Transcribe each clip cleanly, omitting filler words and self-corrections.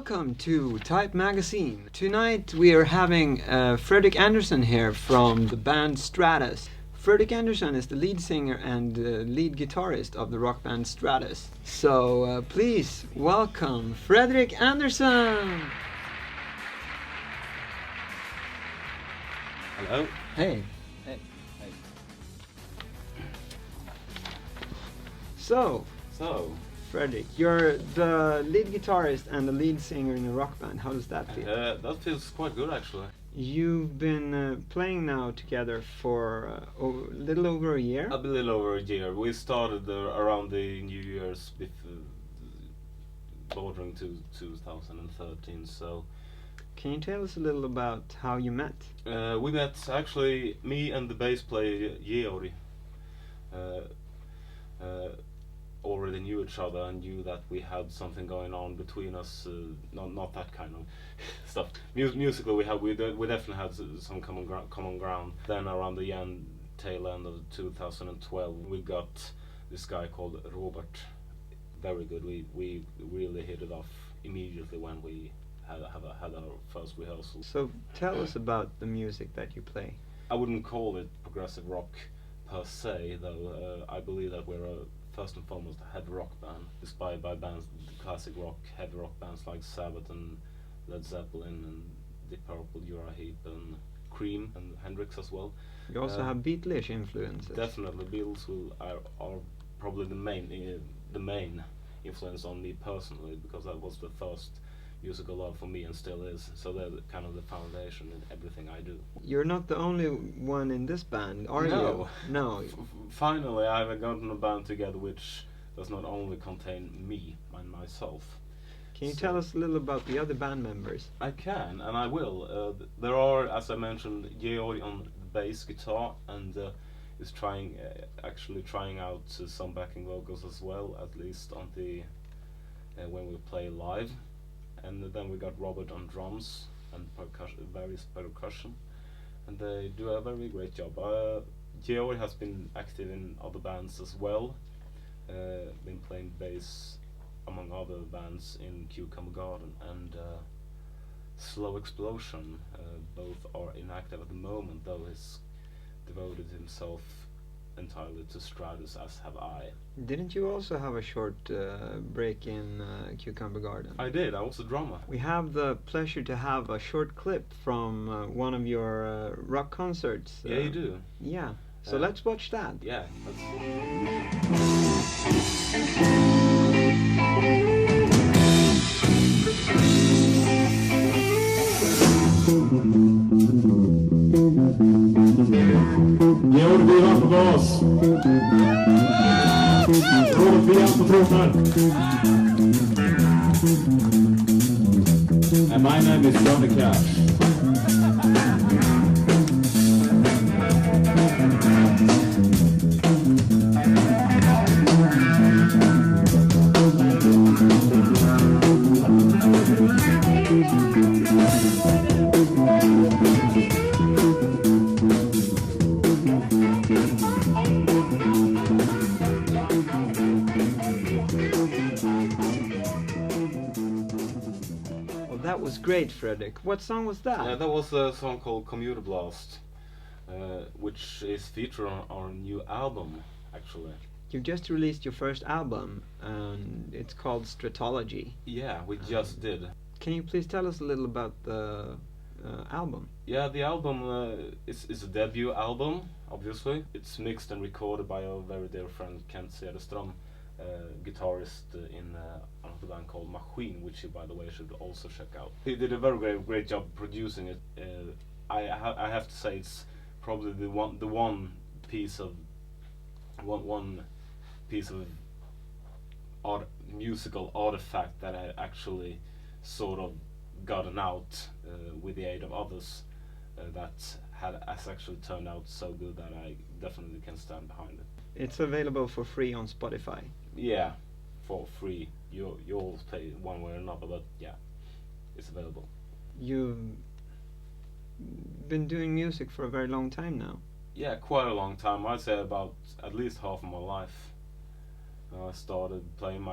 welcome to Type Magazine. Tonight we are having Fredrik Andersson here from the band Stratus. Fredrik Andersson is the lead singer and lead guitarist of the rock band Stratus. So please welcome Fredrik Andersson! Hello. Hey. Hey. So, Fredrik, you're the lead guitarist and the lead singer in a rock band. How does that feel? That feels quite good, actually. You've been playing now together for a little over a year? A little over a year. We started around the New Year's bordering to 2013, so... Can you tell us a little about how you met? We met, actually, me and the bass player Georg already knew each other and knew that we had something going on between us. Not that kind of stuff. Musically, we definitely had some common ground. Then around the tail end of 2012, we got this guy called Robert. Very good. We really hit it off immediately when we had our first rehearsal. So tell us about the music that you play. I wouldn't call it progressive rock per se, though. I believe that we're first and foremost a heavy rock band, inspired by bands, classic rock, heavy rock bands like Sabbath and Led Zeppelin and Deep Purple, Uriah Heep and Cream and Hendrix as well. You also have Beatles influences. Definitely, Beatles are probably the main influence on me personally, because that was the first musical love for me and still is. So they're kind of the foundation in everything I do. You're not the only one in this band, are you? No. Finally, I've gotten a band together which does not only contain me and myself. Can you tell us a little about the other band members? I can, and I will. There are, as I mentioned, Georg on bass guitar, and is actually trying out some backing vocals as well, at least on the when we play live. And then we got Robert on drums and various percussion, and they do a very great job. Georg has been active in other bands as well, been playing bass among other bands in Cucumber Garden and Slow Explosion. Both are inactive at the moment, though he's devoted himself entirely to Stratus, as have I. Didn't you also have a short break in Cucumber Garden? I did. I was a drummer. We have the pleasure to have a short clip from one of your rock concerts. Yeah, you do. Yeah. So let's watch that. Yeah. Georg Bivan på bas. Robert Bivan på trummor. And my name is Johnny Cash. That was great, Fredrik. What song was that? Yeah, that was a song called Commuter Blast, which is featured on our new album, actually. You just released your first album, and it's called Stratology. Yeah, we just did. Can you please tell us a little about the album? Yeah, the album is a debut album, obviously. It's mixed and recorded by our very dear friend Kent Cederström, guitarist in another band called Machine, which you, by the way, should also check out. He did a very great job producing it. I have to say it's probably the one piece of musical artifact that I actually sort of gotten out with the aid of others that has actually turned out so good that I definitely can stand behind it. It's available for free on Spotify. Yeah, for free. You all pay one way or another, but yeah, it's available. You've been doing music for a very long time now. Yeah, quite a long time. I'd say about at least half of my life. I started playing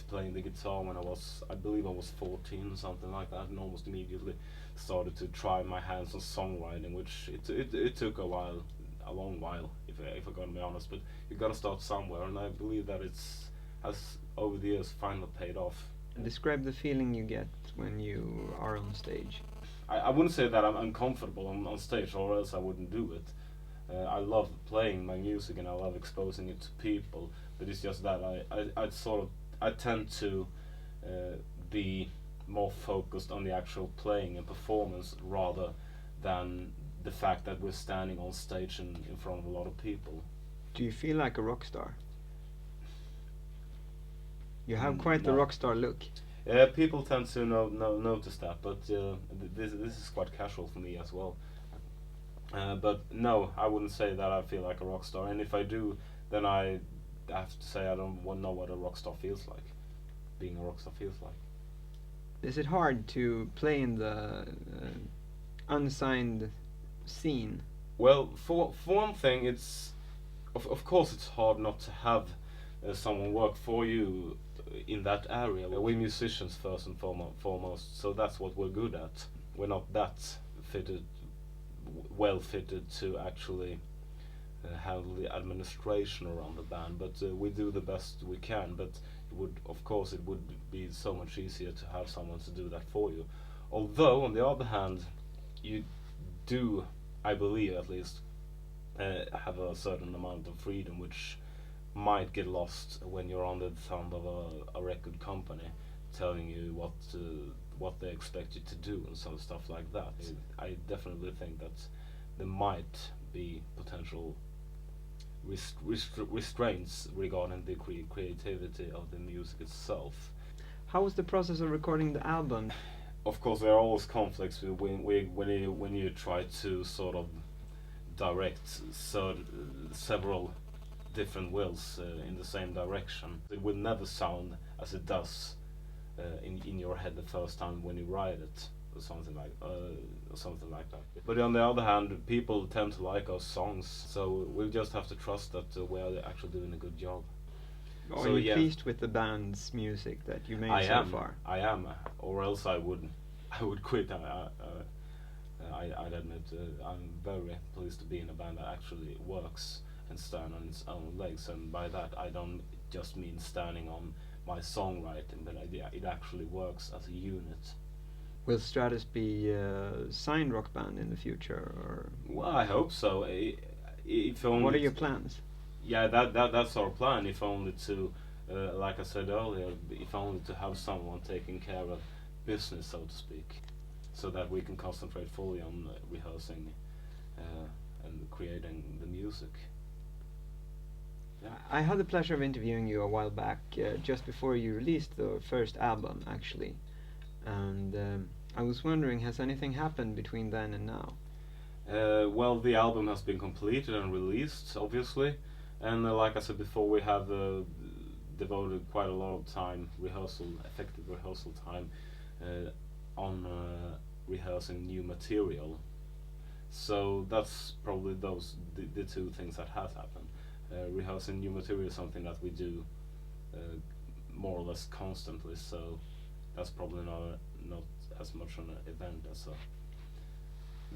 playing the guitar when I believe I was 14, something like that, and almost immediately started to try my hands on songwriting, which it took a long while, if I gotta be honest. But you gotta start somewhere, and I believe that has over the years finally paid off. Describe the feeling you get when you are on stage. I wouldn't say that I'm uncomfortable on stage, or else I wouldn't do it. I love playing my music and I love exposing it to people, but it's just that I tend to be more focused on the actual playing and performance rather than the fact that we're standing on stage in front of a lot of people. Do you feel like a rock star? You have quite the No. rock star look. People tend to notice that, but this is quite casual for me as well. But no, I wouldn't say that I feel like a rock star, and if I do, then I have to say I don't know what a rock star feels like. Being a rock star feels like. Is it hard to play in the unsigned scene? Well, for one thing, it's of course it's hard not to have someone work for you in that area. We're musicians first and foremost, so that's what we're good at. We're not that well fitted to actually handle the administration around the band, but we do the best we can. But it would be so much easier to have someone to do that for you. Although on the other hand, you do, I believe at least, have a certain amount of freedom, which might get lost when you're under the thumb of a record company telling you what they expect you to do and some stuff like that. I definitely think that there might be potential restraints regarding the creativity of the music itself. How was the process of recording the album? Of course, there are always conflicts when you try to sort of direct several different wills in the same direction. It will never sound as it does in your head the first time when you write it, or something like that. But on the other hand, people tend to like our songs, so we'll just have to trust that we're actually doing a good job. Are So, you yeah. pleased with the band's music that you made far? I am, or else I would quit. I'd admit I'm very pleased to be in a band that actually works and stand on its own legs, and by that I don't just mean standing on my songwriting, but it actually works as a unit. Will Stratus be a signed rock band in the future, or Well, I hope so. If only what are your plans? Yeah, that's our plan. If only to, like I said earlier, if only to have someone taking care of business, so to speak, so that we can concentrate fully on rehearsing and creating the music. Yeah. I had the pleasure of interviewing you a while back, just before you released the first album, actually, and I was wondering, has anything happened between then and now? Well, the album has been completed and released, obviously, and like I said before, we have devoted quite a lot of time, effective rehearsal time, on rehearsing new material. So that's probably the two things that has happened. Rehearsing new material is something that we do more or less constantly, so that's probably not as much an event as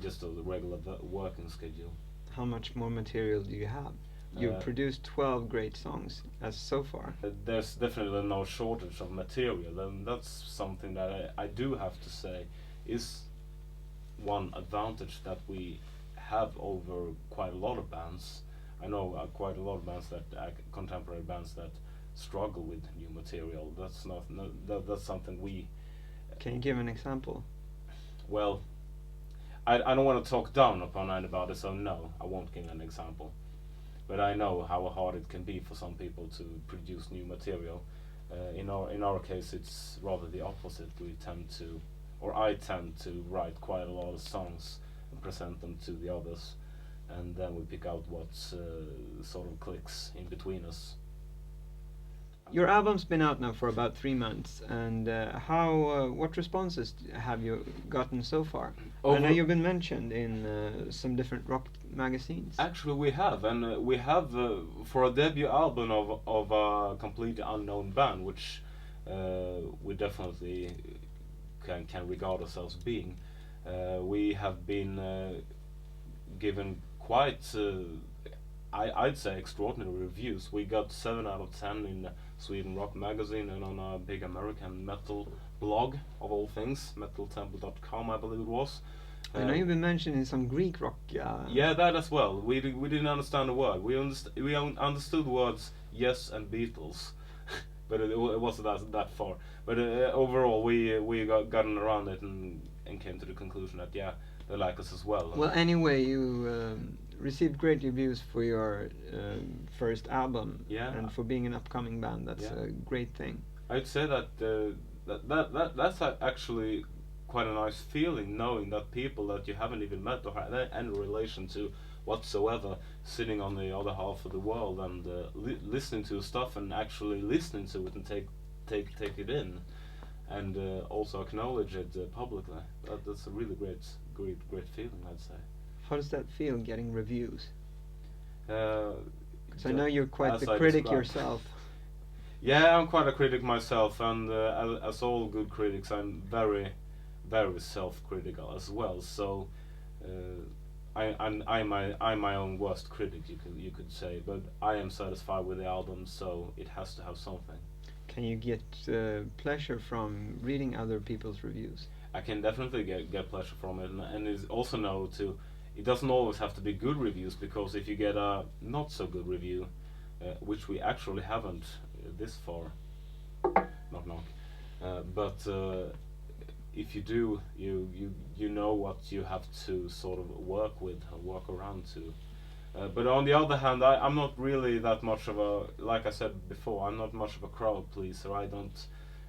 just a regular working schedule. How much more material do you have? You've produced 12 great songs as so far. There's definitely no shortage of material, and that's something that I do have to say is one advantage that we have over quite a lot of bands. I know quite a lot of bands contemporary bands that struggle with new material. That's something we. Can you give an example? Well, I don't want to talk down upon anybody, so no, I won't give an example. But I know how hard it can be for some people to produce new material. In our case, it's rather the opposite. I tend to write quite a lot of songs and present them to the others, and then we pick out what sort of clicks in between us. Your album's been out now for about 3 months, and what responses have you gotten so far? I know you've been mentioned in some different rock magazines. Actually, we have, and we have for a debut album of a completely unknown band, which we definitely can regard ourselves being. We have been given quite, I'd say, extraordinary reviews. We got 7 out of 10 in Sweden Rock Magazine and on a big American metal blog of all things, metaltemple.com, I believe it was. I know you've been mentioned in some Greek rock. Yeah, that as well. We didn't understand the word. We understood words yes and Beatles, but it wasn't that far. But overall, we gotten around it and came to the conclusion that yeah, they like us as well. Well, anyway, you received great reviews for your first album, and for being an upcoming band. That's a great thing. I'd say that that's actually quite a nice feeling, knowing that people that you haven't even met or had any relation to whatsoever, sitting on the other half of the world and listening to stuff and actually listening to it and take it in, and also acknowledge it publicly. That's a really great feeling, I'd say. How does that feel, getting reviews? Because I know you're quite the I critic described yourself. Yeah, I'm quite a critic myself, and as all good critics, I'm very self-critical as well. So I'm my own worst critic, you could say. But I am satisfied with the album, so it has to have something. Can you get pleasure from reading other people's reviews? I can definitely get pleasure from it, and it's also know to. It doesn't always have to be good reviews, because if you get a not so good review, which we actually haven't this far, knock knock, but if you do, you know what you have to sort of work with, work around to. But on the other hand, I'm not really that much of a, like I said before, I'm not much of a crowd pleaser. I don't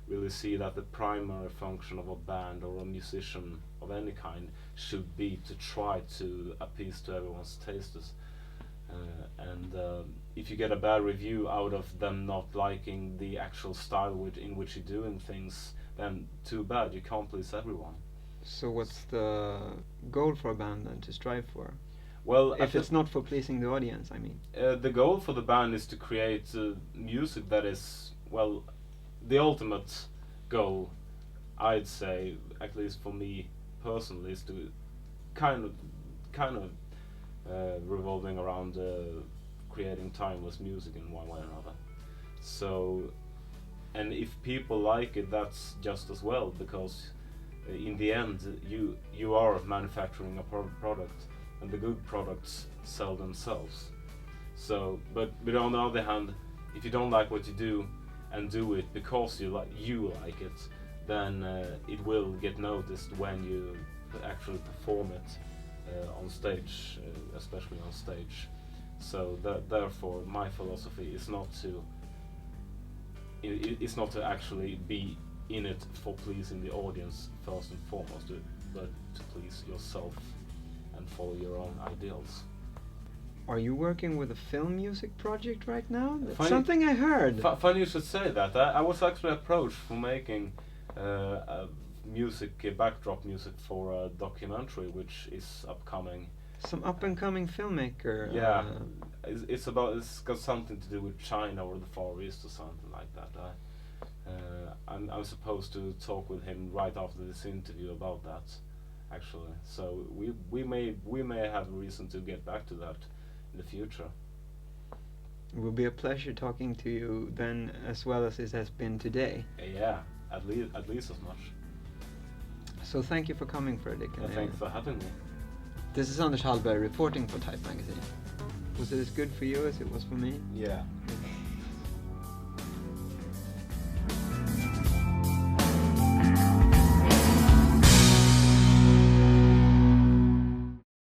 really see that the primary function of a band or a musician of any kind should be to try to appease to everyone's tastes. And if you get a bad review out of them not liking the actual style in which you're doing things, then too bad, you can't please everyone. So what's the goal for a band then to strive for? Well, if it's not for pleasing the audience, I mean. The goal for the band is to create music that is, well, the ultimate goal, I'd say, at least for me personally, is to kind of revolving around creating timeless music in one way or another. So, and if people like it, that's just as well, because in the end you are manufacturing a product, and the good products sell themselves. So, but on the other hand, if you don't like what you do and do it because you like it, then it will get noticed when you actually perform it on stage, especially on stage. So therefore, my philosophy is not to. It's not to actually be in it for pleasing the audience first and foremost, but to please yourself and follow your own ideals. Are you working with a film music project right now? That's Funny, something I heard. Funny you should say that. I was actually approached for making backdrop music for a documentary which is upcoming. Some up-and-coming filmmaker. Yeah, it's got something to do with China or the Far East or something like that. I'm supposed to talk with him right after this interview about that, actually. So we may have a reason to get back to that in the future. It will be a pleasure talking to you then, as well as it has been today. Yeah, at least as much. So thank you for coming, Fredrik. Thank you for having me. This is Anders Hallberg reporting for Type Magazine. Was it as good for you as it was for me? Yeah.